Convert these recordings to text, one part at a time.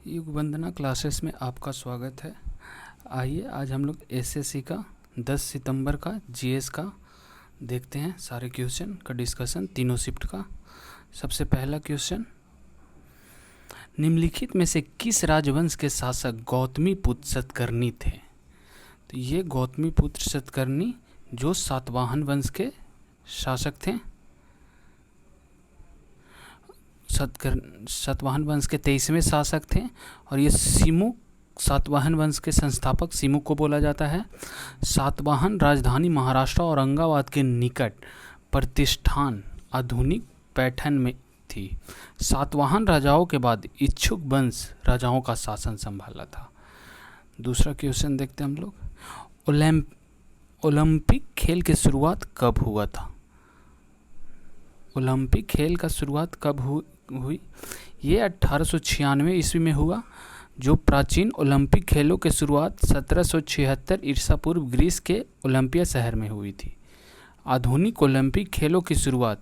युग वंदना क्लासेस में आपका स्वागत है। आइए आज हम लोग एसएससी का 10 सितंबर का जीएस का देखते हैं। सारे क्वेश्चन का डिस्कशन तीनों शिफ्ट का। सबसे पहला क्वेश्चन, निम्नलिखित में से किस राजवंश के शासक गौतमीपुत्र सतकर्णी थे? तो ये गौतमीपुत्र सतकर्णी जो सातवाहन वंश के शासक थे। सातवाहन वंश के 23वें शासक थे और ये सिमुक सातवाहन वंश के संस्थापक सिमुक को बोला जाता है। सातवाहन राजधानी महाराष्ट्र औरंगाबाद के निकट प्रतिष्ठान आधुनिक पैठण में थी। सातवाहन राजाओं के बाद इच्छुक वंश राजाओं का शासन संभाला था। दूसरा क्वेश्चन देखते हैं हम लोग, ओलंपिक खेल की शुरुआत कब हुआ था? ओलंपिक खेल का शुरुआत कब हुई? ये 1896 ईस्वी में हुआ। जो प्राचीन ओलंपिक खेलों की शुरुआत 1776 ईसा पूर्व ग्रीस के ओलंपिया शहर में हुई थी। आधुनिक ओलंपिक खेलों की शुरुआत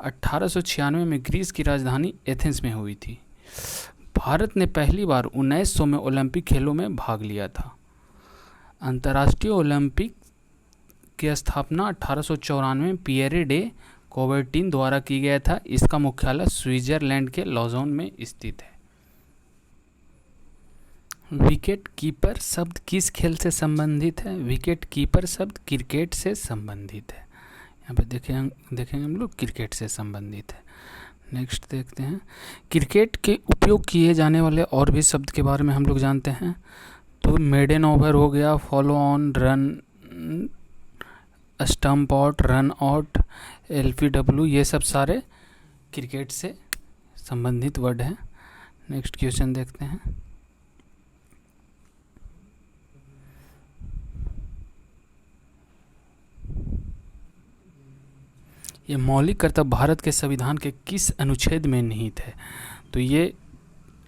1896 में ग्रीस की राजधानी एथेंस में हुई थी। भारत ने पहली बार 1900 में ओलंपिक खेलों में भाग लिया था। अंतर्राष्ट्रीय ओलंपिक की स्थापना 1894 में पियरे डे कोबर्टिन द्वारा की गया था। इसका मुख्यालय स्विट्जरलैंड के लॉज़ोन में स्थित है। विकेट कीपर शब्द किस खेल से संबंधित है? विकेट कीपर शब्द क्रिकेट से संबंधित है। यहाँ पे देखेंगे हम लोग क्रिकेट से संबंधित है। नेक्स्ट देखते हैं, क्रिकेट के उपयोग किए जाने वाले और भी शब्द के बारे में हम लोग जानते हैं। तो मेडन ओवर हो गया, follow on, run, stump out, run out, LPW, ये सब सारे क्रिकेट से संबंधित वर्ड हैं। नेक्स्ट क्वेश्चन देखते हैं, ये मौलिक कर्तव्य भारत के संविधान के किस अनुच्छेद में निहित है? तो ये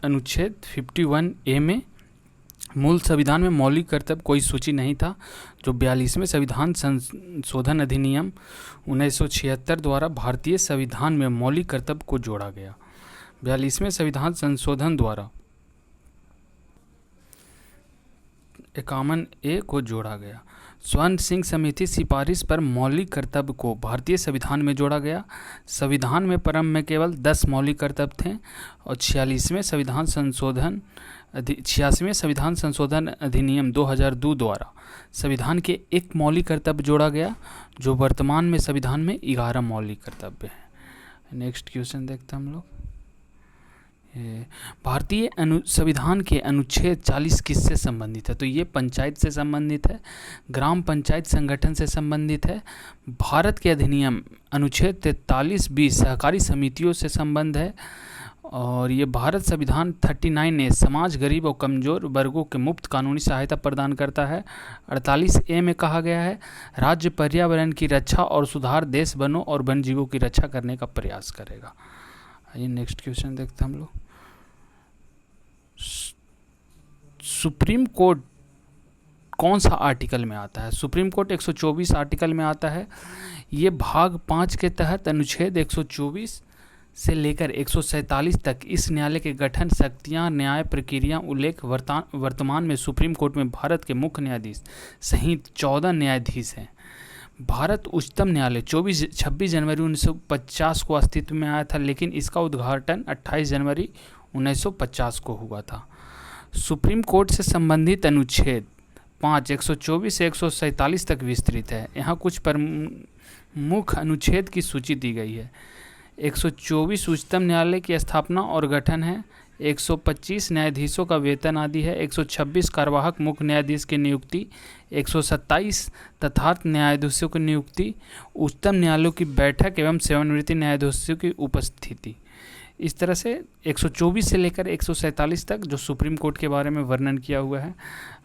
अनुच्छेद 51A में, मूल संविधान में मौलिक कर्तव्य कोई सूची नहीं था। जो 42वें संविधान संशोधन अधिनियम 1976 द्वारा भारतीय संविधान में मौलिक कर्तव्य को जोड़ा गया। 42वें संविधान संशोधन द्वारा 51A को जोड़ा गया। स्वर्ण सिंह समिति सिफारिश पर मौलिक कर्तव्य को भारतीय संविधान में जोड़ा गया। संविधान में प्रारंभ में केवल 10 मौलिक कर्तव्य थे और 86वें संविधान संशोधन अधिनियम 2002 द्वारा संविधान के एक मौलिक कर्तव्य जोड़ा गया, जो वर्तमान में संविधान में 11 मौलिक कर्तव्य हैं। नेक्स्ट क्वेश्चन देखते हैं हम लोग, भारतीय संविधान के अनुच्छेद 40 किससे संबंधित है? तो ये पंचायत से संबंधित है, ग्राम पंचायत संगठन से संबंधित है। भारत के अधिनियम अनुच्छेद 43B सहकारी समितियों से संबंध है। और ये भारत संविधान 39A समाज, गरीब और कमज़ोर वर्गों के मुफ्त कानूनी सहायता प्रदान करता है। 48A में कहा गया है, राज्य पर्यावरण की रक्षा और सुधार, देश वनों और वन जीवों की रक्षा करने का प्रयास करेगा। आइए नेक्स्ट क्वेश्चन देखते हैं हम लोग, सुप्रीम कोर्ट कौन सा आर्टिकल में आता है? सुप्रीम कोर्ट 124 आर्टिकल में आता है। ये भाग 5 के तहत अनुच्छेद 124 से लेकर 147 तक इस न्यायालय के गठन, शक्तियां, न्याय प्रक्रिया उल्लेख वर्तमान में सुप्रीम कोर्ट में भारत के मुख्य न्यायाधीश सहित 14 न्यायाधीश हैं। भारत उच्चतम न्यायालय 26 जनवरी 1950 को अस्तित्व में आया था, लेकिन इसका उद्घाटन 28 जनवरी 1950 को हुआ था। सुप्रीम कोर्ट से संबंधित अनुच्छेद 5 124 से 147 तक विस्तृत है। यहाँ कुछ प्रमुख अनुच्छेद की सूची दी गई है। 124 उच्चतम न्यायालय की स्थापना और गठन है। 125 न्यायाधीशों का वेतन आदि है। 126 कार्यवाहक मुख्य न्यायाधीश की नियुक्ति। 127 तथार्थ न्यायाधीशों की नियुक्ति। उच्चतम न्यायालयों की बैठक एवं सेवानिवृत्त न्यायाधीशों की उपस्थिति। इस तरह से 124 से लेकर 147 तक जो सुप्रीम कोर्ट के बारे में वर्णन किया हुआ है।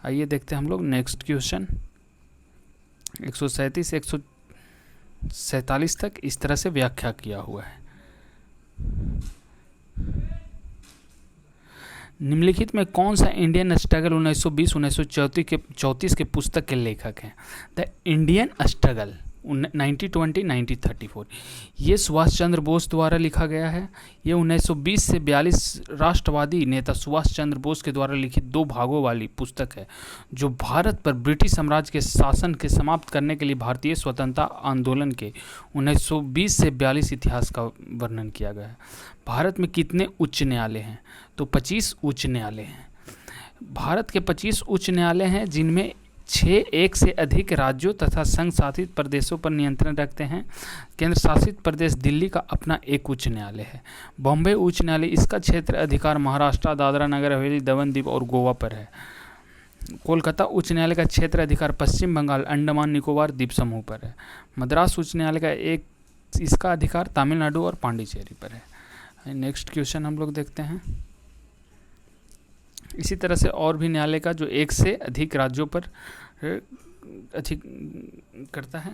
आइए देखते हैं हम लोग नेक्स्ट क्वेश्चन, 137 से 147 तक इस तरह से व्याख्या किया हुआ है। निम्नलिखित में कौन सा इंडियन स्ट्रगल 1920-1934 के पुस्तक के लेखक हैं? The Indian struggle 90-20, 90-34। ये सुभाष चंद्र बोस द्वारा लिखा गया है। ये 1920 से 42 राष्ट्रवादी नेता सुभाष चंद्र बोस के द्वारा लिखित 2 भागों वाली पुस्तक है, जो भारत पर ब्रिटिश साम्राज्य के शासन के समाप्त करने के लिए भारतीय स्वतंत्रता आंदोलन के 1920 से 42 इतिहास का वर्णन किया गया है। भारत में कितने उच्च न्यायालय हैं? तो 25 उच्च न्यायालय हैं। भारत के 25 उच्च न्यायालय हैं, जिनमें 6 एक से अधिक राज्यों तथा संघ शासित प्रदेशों पर नियंत्रण रखते हैं। केंद्र शासित प्रदेश दिल्ली का अपना एक उच्च न्यायालय है। बॉम्बे उच्च न्यायालय, इसका क्षेत्र अधिकार महाराष्ट्र, दादरा नगर हवेली, दमन दीव और गोवा पर है। कोलकाता उच्च न्यायालय का क्षेत्र अधिकार पश्चिम बंगाल, अंडमान निकोबार द्वीप समूह पर है। मद्रास उच्च न्यायालय का इसका अधिकार तमिलनाडु और पांडिचेरी पर है। नेक्स्ट क्वेश्चन हम लोग देखते हैं। इसी तरह से और भी न्यायालय का जो एक से अधिक राज्यों पर अधिक करता है।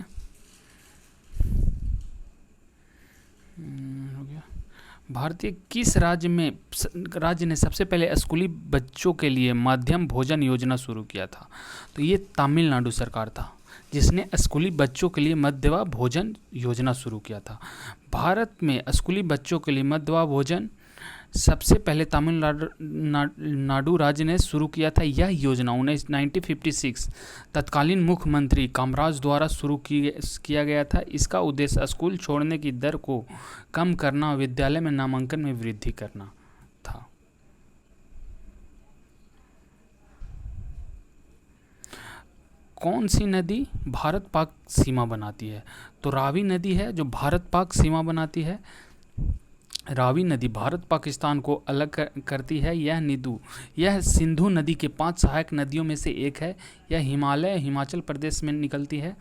हो गया। भारतीय किस राज्य ने सबसे पहले स्कूली बच्चों के लिए मध्यम भोजन योजना शुरू किया था? तो ये तमिलनाडु सरकार था, जिसने स्कूली बच्चों के लिए मध्यम भोजन योजना शुरू किया था। भारत में स्कूली बच्चों के लिए मध्यम भोजन सबसे पहले तमिलनाडु राज्य ने शुरू किया था। यह योजना 1956 तत्कालीन मुख्यमंत्री कामराज द्वारा शुरू किया गया था। इसका उद्देश्य स्कूल छोड़ने की दर को कम करना, विद्यालय में नामांकन में वृद्धि करना था। कौन सी नदी भारत पाक सीमा बनाती है? तो रावी नदी है जो भारत पाक सीमा बनाती है। रावी नदी भारत पाकिस्तान को अलग करती है। यह सिंधु नदी के 5 सहायक नदियों में से एक है। यह हिमाचल प्रदेश में निकलती है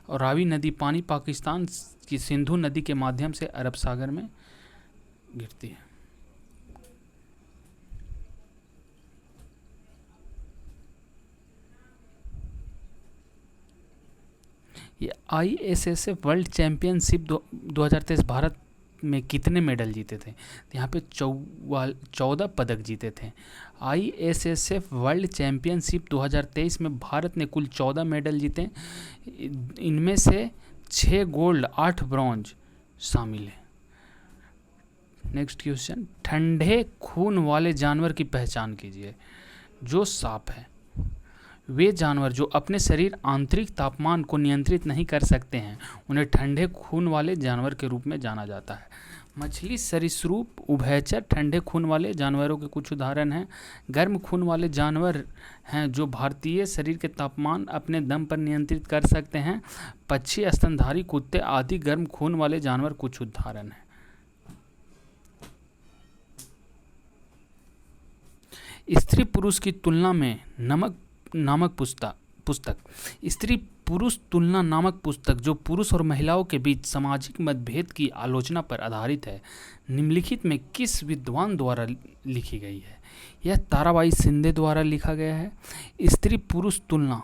और रावी नदी पानी पाकिस्तान की सिंधु नदी के माध्यम से अरब सागर में गिरती है। ये ISSF वर्ल्ड चैंपियनशिप 2023 भारत में कितने मेडल जीते थे? तो यहाँ पे 14 पदक जीते थे। ISSF वर्ल्ड चैंपियनशिप 2023 में भारत ने कुल 14 मेडल जीते। इनमें से 6 गोल्ड, 8 ब्रॉन्ज शामिल है। नेक्स्ट क्वेश्चन, ठंडे खून वाले जानवर की पहचान कीजिए। जो सांप है, वे जानवर जो अपने शरीर आंतरिक तापमान को नियंत्रित नहीं कर सकते हैं, उन्हें ठंडे खून वाले जानवर के रूप में जाना जाता है। मछली, सरीसृप, उभयचर ठंडे खून वाले जानवरों के कुछ उदाहरण हैं। गर्म खून वाले जानवर हैं जो भारतीय शरीर के तापमान अपने दम पर नियंत्रित कर सकते हैं। पक्षी, स्तनधारी, कुत्ते आदि गर्म खून वाले जानवर कुछ उदाहरण हैं। स्त्री पुरुष की तुलना में नामक पुस्तक स्त्री पुरुष तुलना नामक पुस्तक, जो पुरुष और महिलाओं के बीच सामाजिक मतभेद की आलोचना पर आधारित है, निम्नलिखित में किस विद्वान द्वारा लिखी गई है? यह ताराबाई शिंदे द्वारा लिखा गया है। स्त्री पुरुष तुलना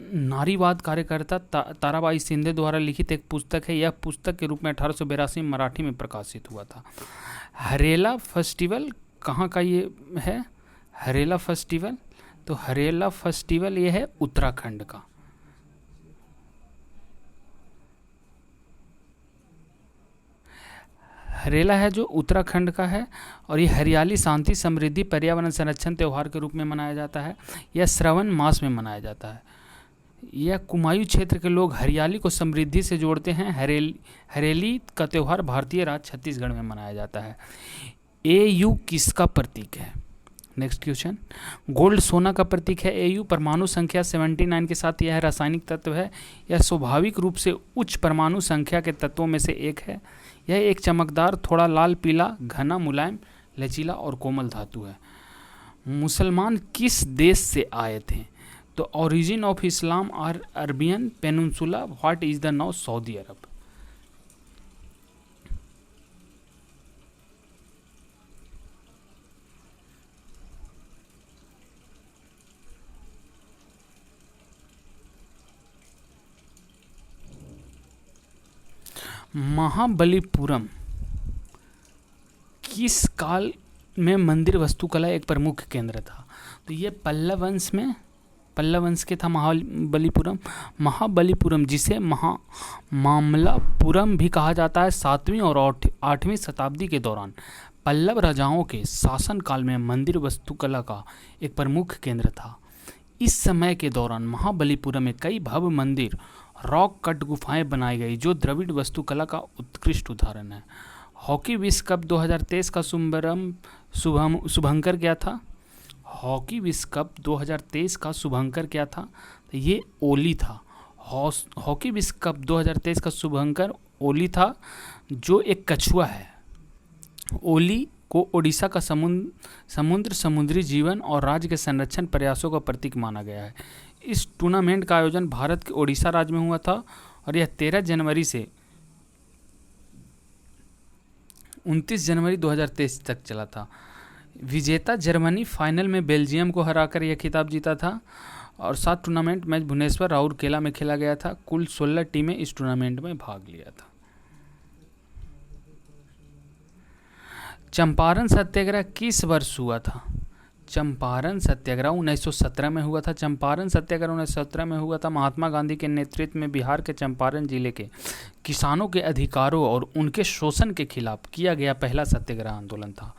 नारीवाद कार्यकर्ता ताराबाई शिंदे द्वारा लिखित एक पुस्तक है। यह पुस्तक के रूप में 1882 में मराठी में प्रकाशित हुआ था। हरेला फेस्टिवल कहाँ का ये है? हरेला फेस्टिवल, तो हरेला फेस्टिवल ये है उत्तराखंड का। हरेला है जो उत्तराखंड का है और ये हरियाली, शांति, समृद्धि, पर्यावरण संरक्षण त्यौहार के रूप में मनाया जाता है। यह श्रावण मास में मनाया जाता है। यह कुमायूं क्षेत्र के लोग हरियाली को समृद्धि से जोड़ते हैं। हरेली का त्यौहार भारतीय राज्य छत्तीसगढ़ में मनाया जाता है। AU किसका प्रतीक है? नेक्स्ट क्वेश्चन, गोल्ड सोना का प्रतीक है। AU परमाणु संख्या 79 के साथ यह रासायनिक तत्व है। यह स्वाभाविक रूप से उच्च परमाणु संख्या के तत्वों में से एक है। यह एक चमकदार, थोड़ा लाल पीला, घना, मुलायम, लचीला और कोमल धातु है। मुसलमान किस देश से आए थे? तो origin of Islam are Arabian peninsula. What is the now? Saudi Arab. Mahabalipuram किस काल में मंदिर वास्तुकला एक प्रमुख केंद्र था? तो ये पल्लव वंश में पल्लव वंश के था महाबलीपुरम। महाबलीपुरम जिसे मामल्लपुरम भी कहा जाता है, 7वीं और 8वीं शताब्दी के दौरान पल्लव राजाओं के शासनकाल में मंदिर वास्तुकला का एक प्रमुख केंद्र था। इस समय के दौरान महाबलीपुरम में कई भव्य मंदिर, रॉक कट गुफाएं बनाई गई जो द्रविड़ वास्तुकला का उत्कृष्ट उदाहरण है। हॉकी विश्व कप 2023 का शुभंकर क्या था? हॉकी विश्व कप 2023 का शुभंकर क्या था? तो ये ओली था। हॉकी विश्व कप 2023 का शुभंकर ओली था, जो एक कछुआ है। ओली को ओडिशा का समुद्री जीवन और राज्य के संरक्षण प्रयासों का प्रतीक माना गया है। इस टूर्नामेंट का आयोजन भारत के ओडिशा राज्य में हुआ था और यह 13 जनवरी से 29 जनवरी 2023 तक चला था। विजेता जर्मनी फाइनल में बेल्जियम को हराकर यह खिताब जीता था और 7 टूर्नामेंट मैच भुवनेश्वर राउरकेला में खेला गया था। कुल 16 टीमें इस टूर्नामेंट में भाग लिया था। चंपारण सत्याग्रह किस वर्ष हुआ था? चंपारण सत्याग्रह 1917 में हुआ था। चंपारण सत्याग्रह 1917 में हुआ था। महात्मा गांधी के नेतृत्व में बिहार के चंपारण जिले के किसानों के अधिकारों और उनके शोषण के खिलाफ किया गया पहला सत्याग्रह आंदोलन था।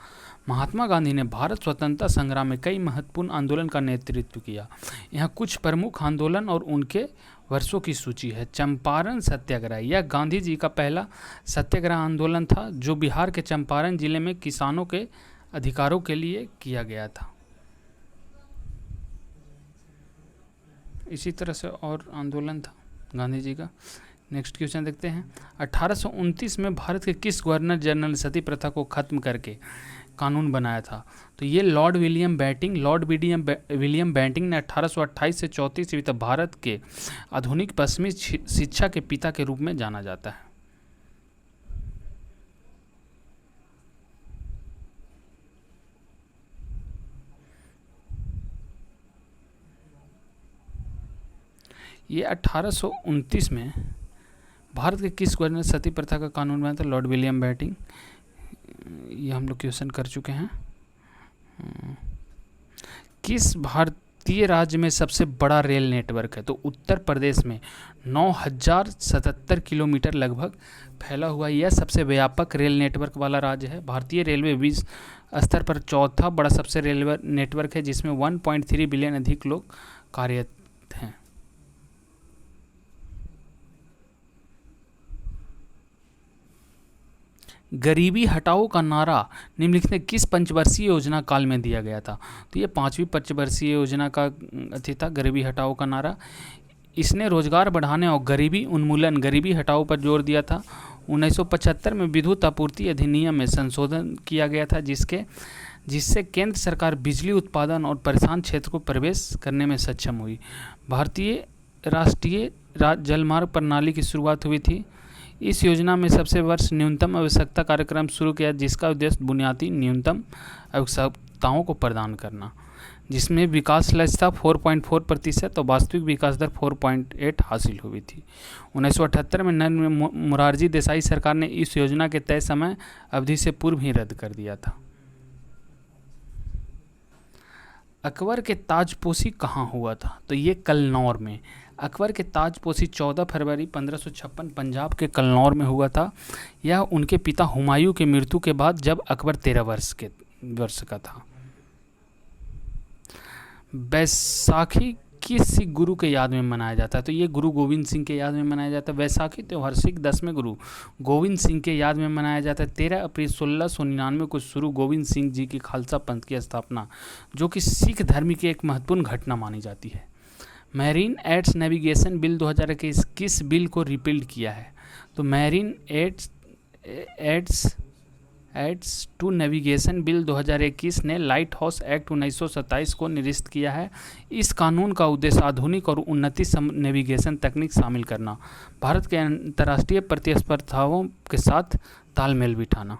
महात्मा गांधी ने भारत स्वतंत्रता संग्राम में कई महत्वपूर्ण आंदोलन का नेतृत्व किया। यहाँ कुछ प्रमुख आंदोलन और उनके वर्षों की सूची है। चंपारण सत्याग्रह यह गांधी जी का पहला सत्याग्रह आंदोलन था जो बिहार के चंपारण जिले में किसानों के अधिकारों के लिए किया गया था। इसी तरह से और आंदोलन था गांधी जी का। नेक्स्ट क्वेश्चन देखते हैं। 1829 में भारत के किस गवर्नर जनरल सती प्रथा को खत्म करके कानून बनाया था? तो ये लॉर्ड विलियम बेंटिंग ने 1828 से 34 ईस्वी तक भारत के आधुनिक पश्चिमी शिक्षा के पिता के रूप में जाना जाता है। ये 1829 में भारत के किस गवर्नर सती प्रथा का कानून बनाया था? Lord William Bentinck. ये हम लोग क्वेश्चन कर चुके हैं। किस भारतीय राज्य में सबसे बड़ा रेल नेटवर्क है? तो उत्तर प्रदेश में 9077 किलोमीटर लगभग फैला हुआ यह सबसे व्यापक रेल नेटवर्क वाला राज्य है। भारतीय रेलवे विश्व स्तर पर चौथा बड़ा सबसे रेलवे नेटवर्क है जिसमें 1.3 बिलियन अधिक लोग कार्यरत हैं। गरीबी हटाओ का नारा निम्नलिखित में किस पंचवर्षीय योजना काल में दिया गया था? तो ये 5वीं पंचवर्षीय योजना का अथी था, गरीबी हटाओ का नारा। इसने रोजगार बढ़ाने और गरीबी उन्मूलन, गरीबी हटाओ पर जोर दिया था। 1975 में विद्युत आपूर्ति अधिनियम में संशोधन किया गया था जिससे केंद्र सरकार बिजली उत्पादन और परेशान क्षेत्र को प्रवेश करने में सक्षम हुई। भारतीय राष्ट्रीय जलमार्ग प्रणाली की शुरुआत हुई थी। इस योजना में सबसे वर्ष न्यूनतम आवश्यकता कार्यक्रम शुरू किया जिसका उद्देश्य बुनियादी न्यूनतम आवश्यकताओं को प्रदान करना, जिसमें विकास लक्ष्य था 4.4% और वास्तविक विकास दर 4.8 हासिल हुई थी। 1978 में नरेंद्र मोरारजी देसाई सरकार ने इस योजना के तय समय अवधि से पूर्व ही रद्द कर दिया था। अकबर के ताजपोशी कहाँ हुआ था? तो ये कलनौर में। अकबर के ताजपोशी 14 फरवरी 1556 पंजाब के कलनौर में हुआ था। यह उनके पिता हुमायूं की मृत्यु के बाद जब अकबर 13 वर्ष का था। बैसाखी किस सिख गुरु के याद में मनाया जाता है? तो ये गुरु गोविंद सिंह के याद में मनाया जाता है। वैसाखी त्यौहार सिख 10वें गुरु गोविंद सिंह के याद में मनाया जाता है। 13 अप्रैल 1699 को शुरू गोविंद सिंह जी की खालसा पंथ की स्थापना, जो कि सिख धर्म की एक महत्वपूर्ण घटना मानी जाती है। मैरीन एड्स नेविगेशन बिल 2021 किस बिल को रिपील किया है? तो marine aids to navigation bill 2021 ने लाइट हाउस एक्ट 1927 को निरस्त किया है। इस कानून का उद्देश्य आधुनिक और उन्नति नेविगेशन तकनीक शामिल करना, भारत के अंतर्राष्ट्रीय प्रतिस्पर्धाओं के साथ तालमेल बिठाना।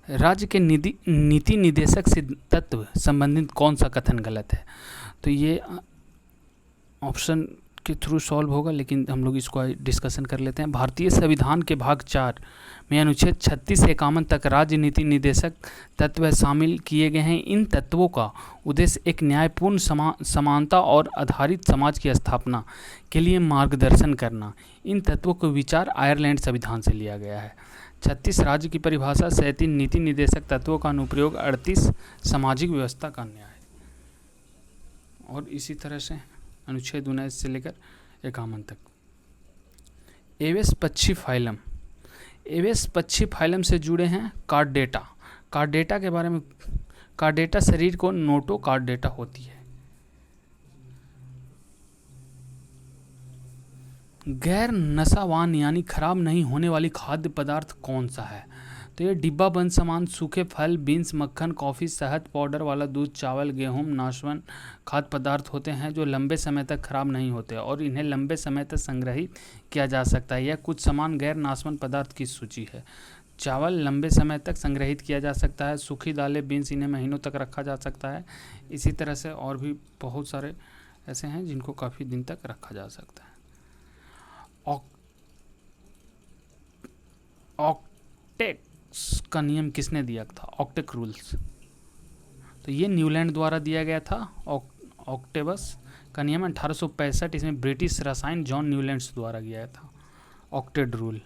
राज्य के नीति निदेशक से तत्व संबंधित कौन सा कथन गलत है? तो ये ऑप्शन के थ्रू सॉल्व होगा, लेकिन हम लोग इसको डिस्कशन कर लेते हैं। भारतीय संविधान के भाग 4 में अनुच्छेद 36 से 51 तक राजनीति निर्देशक तत्व शामिल किए गए हैं। इन तत्वों का उद्देश्य एक न्यायपूर्ण समानता और आधारित समाज की स्थापना के लिए मार्गदर्शन करना। इन तत्वों को विचार आयरलैंड संविधान से लिया गया है। 36 राज्य की परिभाषा, 37 नीति निर्देशक तत्वों का अनुप्रयोग, 38 सामाजिक व्यवस्था का न्याय। और इसी तरह से अनुच्छेद 19 से लेकर 51 तक। एवेस पक्षी फाइलम, एवेस पक्षी फाइलम से जुड़े हैं कार्डेटा। कार्डेटा के बारे में, कार्डेटा शरीर को नोटो कार्डेटा होती है। गैर नशावान यानी खराब नहीं होने वाली खाद्य पदार्थ कौन सा है? तो ये डिब्बा बंद सामान, सूखे फल, बीन्स, मक्खन, कॉफ़ी, शहद, पाउडर वाला दूध, चावल, गेहूं, नाशवान खाद्य पदार्थ होते हैं जो लंबे समय तक खराब नहीं होते और इन्हें लंबे समय तक संग्रहित किया जा सकता है। यह कुछ समान गैर नाशवान पदार्थ की सूची है। चावल लंबे समय तक संग्रहित किया जा सकता है। सूखी दालें, बीन्स, इन्हें महीनों तक रखा जा सकता है। इसी तरह से और भी बहुत सारे ऐसे हैं जिनको काफ़ी दिन तक रखा जा सकता है। ऑक्टेक का नियम किसने दिया था? ऑक्टेक रूल्स, तो ये न्यूलैंड द्वारा दिया गया था। ऑक्टेबस का नियम 1865, इसमें ब्रिटिश रसायन जॉन न्यूलैंड्स द्वारा दिया था ऑक्टेट रूल।